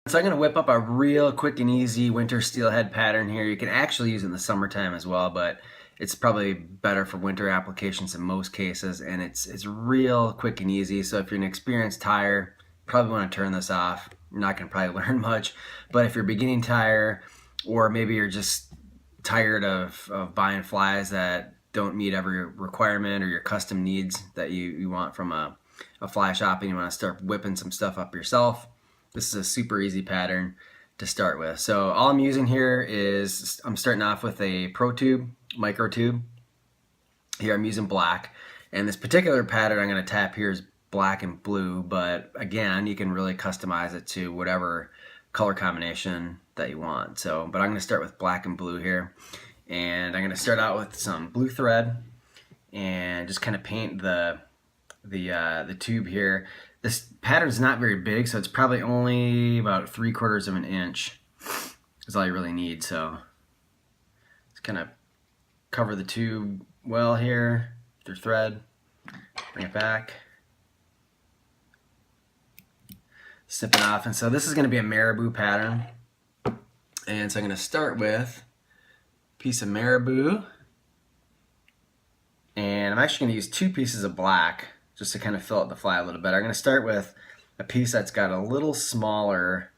So I'm going to whip up a real quick and easy winter steelhead pattern here. You can actually use it in the summertime as well, but it's probably better for winter applications in most cases, and it's real quick and easy. So if you're an experienced tyer, probably want to turn this off. You're not going to probably learn much, but if you're a beginning tyer, or maybe you're just tired of buying flies that don't meet every requirement or your custom needs that you want from a fly shop, and you want to start whipping some stuff up yourself, this is a super easy pattern to start with. So all I'm using here is, I'm starting off with a Pro Tube, micro tube. Here I'm using black, and this particular pattern I'm going to tap here is black and blue, but again, you can really customize it to whatever color combination that you want. So, but I'm going to start with black and blue here, and I'm going to start out with some blue thread and just kind of paint the tube here. This pattern's not very big, so it's probably only about 3/4 of an inch is all you really need. So just kind of cover the tube well here with your thread, bring it back, snip it off. And so this is going to be a Marabou pattern, and so I'm going to start with a piece of Marabou, and I'm actually going to use 2 pieces of black just to kind of fill out the fly a little bit. I'm going to start with a piece that's got a little smaller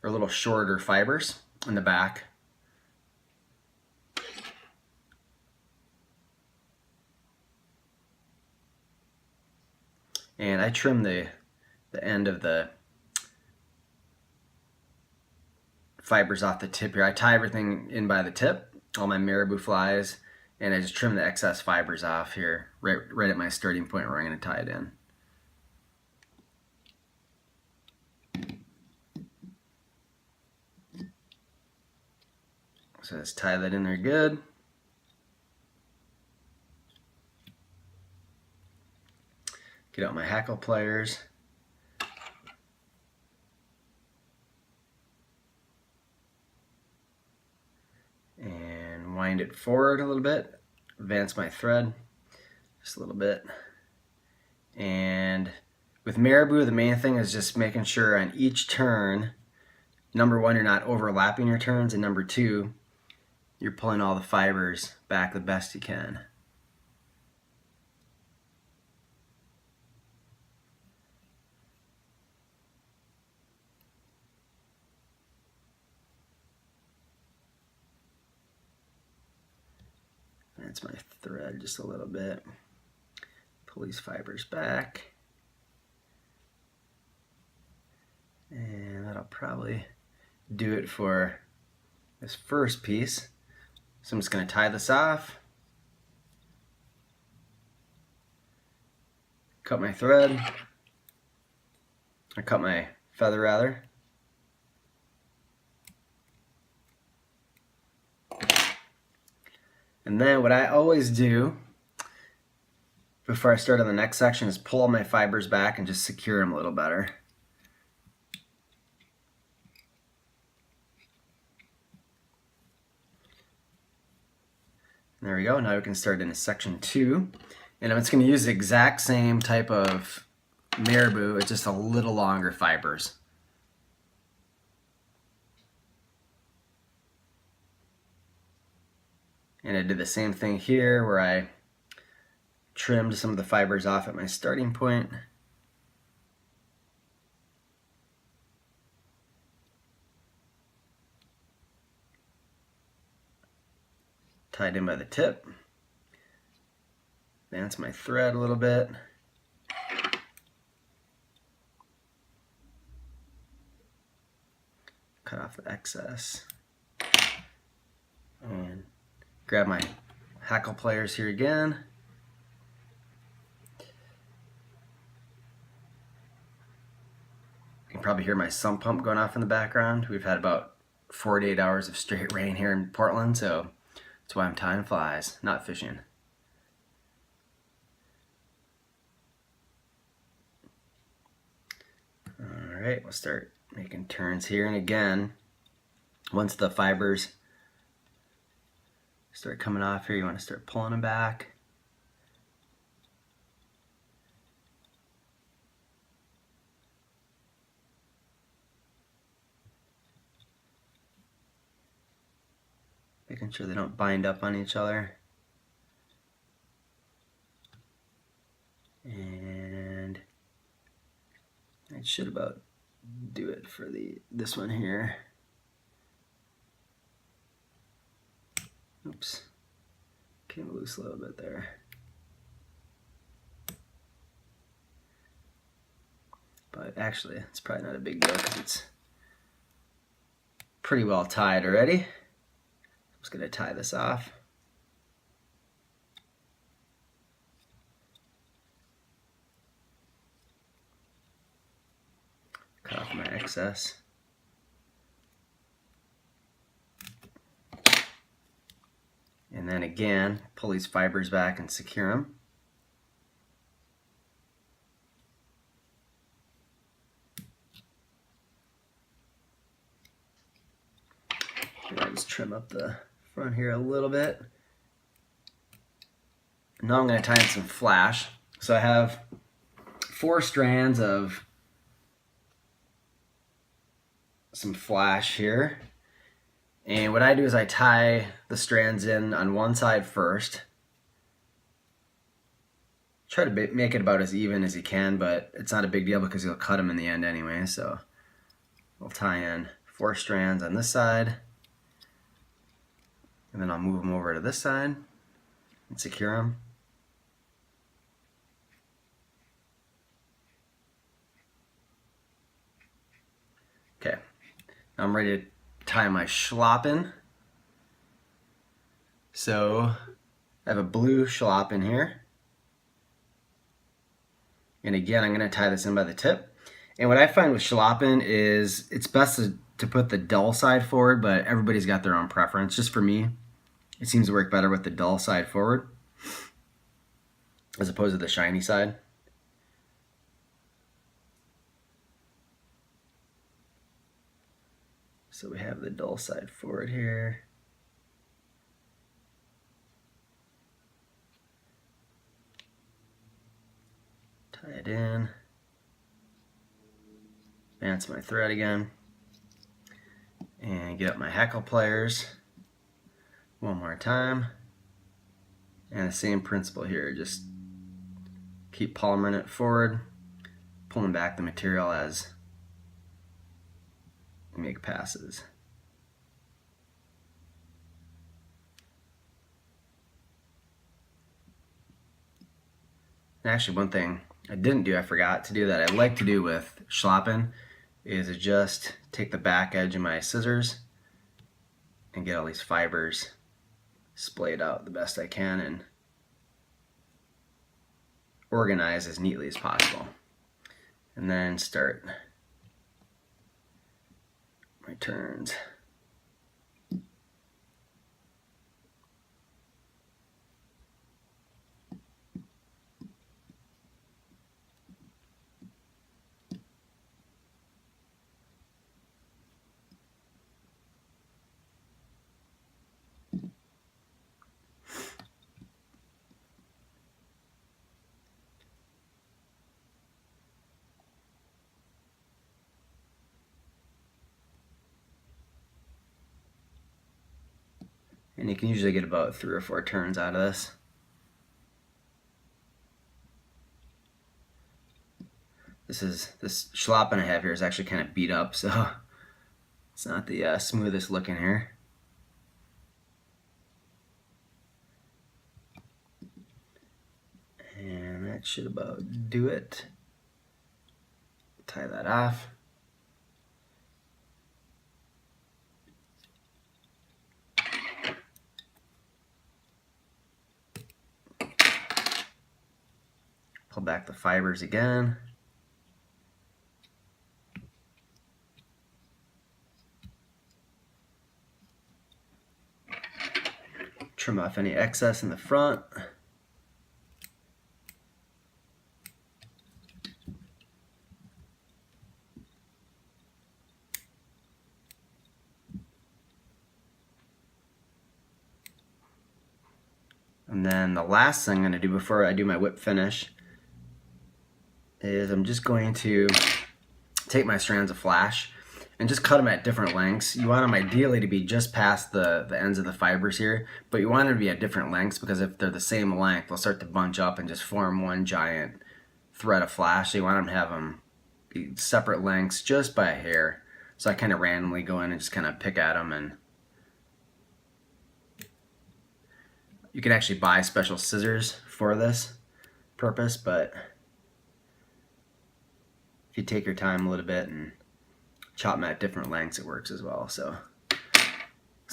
or a little shorter fibers in the back. And I trim the end of the fibers off the tip here. I tie everything in by the tip, all my Marabou flies, and I just trim the excess fibers off here, right at my starting point where I'm going to tie it in. So let's tie that in there good. Get out my hackle pliers. And wind it forward a little bit. Advance my thread just a little bit. And with Marabou, the main thing is just making sure on each turn, number 1, you're not overlapping your turns, and number 2, you're pulling all the fibers back the best you can. That's my thread just a little bit. Pull these fibers back. And that'll probably do it for this first piece. So I'm just going to tie this off. Cut my thread. I cut my feather rather. And then what I always do before I start on the next section is pull my fibers back and just secure them a little better. There we go. Now we can start into section 2. And I'm just going to use the exact same type of Marabou, it's just a little longer fibers. And I did the same thing here where I trimmed some of the fibers off at my starting point. Tied in by the tip. Advance my thread a little bit. Cut off the excess. And grab my hackle pliers here again. You can probably hear my sump pump going off in the background. We've had about 48 hours of straight rain here in Portland, so that's why I'm tying flies, not fishing. Alright, we'll start making turns here, and again, once the fibers start coming off here, you want to start pulling them back. making sure they don't bind up on each other. And it should about do it for this one here. Oops, came loose a little bit there. But actually, it's probably not a big deal because it's pretty well tied already. I'm just gonna tie this off. Cut off my excess. And then again, pull these fibers back and secure them. I'll just trim up the front here a little bit. Now I'm going to tie in some flash. So I have 4 strands of some flash here. And what I do is I tie the strands in on one side first. Try to make it about as even as you can, but it's not a big deal because you'll cut them in the end anyway. So we'll tie in 4 strands on this side. And then I'll move them over to this side and secure them. Okay, now I'm ready to tie my schlappen. So I have a blue schlappen here. And again, I'm going to tie this in by the tip. And what I find with schlappen is it's best to put the dull side forward, but everybody's got their own preference. Just for me, it seems to work better with the dull side forward as opposed to the shiny side. So we have the dull side forward here. Tie it in. Advance my thread again. And get up my hackle pliers one more time. And the same principle here, just keep palmering it forward, pulling back the material as you make passes. And actually, one thing I didn't do, I forgot to do that I like to do with schlappen is just take the back edge of my scissors and get all these fibers splayed out the best I can and organize as neatly as possible. And then start my turns. And you can usually get about 3 or 4 turns out of this. This schlappen I have here is actually kind of beat up, so it's not the smoothest looking here. And that should about do it. Tie that off. Pull back the fibers again. Trim off any excess in the front. And then the last thing I'm going to do before I do my whip finish is I'm just going to take my strands of flash and just cut them at different lengths. You want them ideally to be just past the ends of the fibers here, but you want them to be at different lengths because if they're the same length, they'll start to bunch up and just form one giant thread of flash. So you want them to have them be separate lengths just by a hair. So I kind of randomly go in and just kind of pick at them, and you can actually buy special scissors for this purpose, but if you take your time a little bit and chop them at different lengths, it works as well. So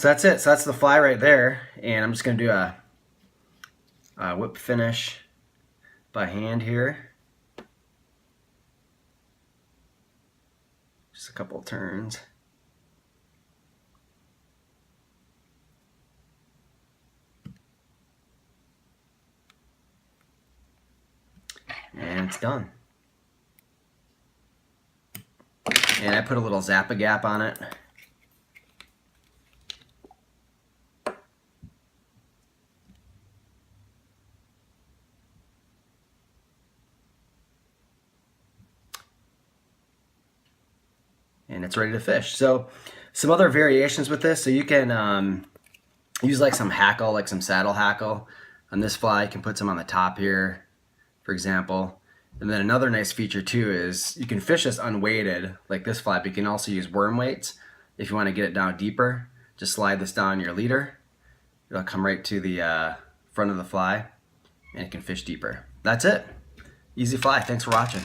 that's it. So that's the fly right there, and I'm just going to do a whip finish by hand here. Just a couple of turns. And it's done. And I put a little Zappa gap on it. And it's ready to fish. So some other variations with this, so you can use like some hackle, like some saddle hackle on this fly. You can put some on the top here, for example. And then another nice feature too is you can fish this unweighted like this fly, but you can also use worm weights if you want to get it down deeper. Just slide this down your leader. It'll come right to the front of the fly and it can fish deeper. That's it. Easy fly. Thanks for watching.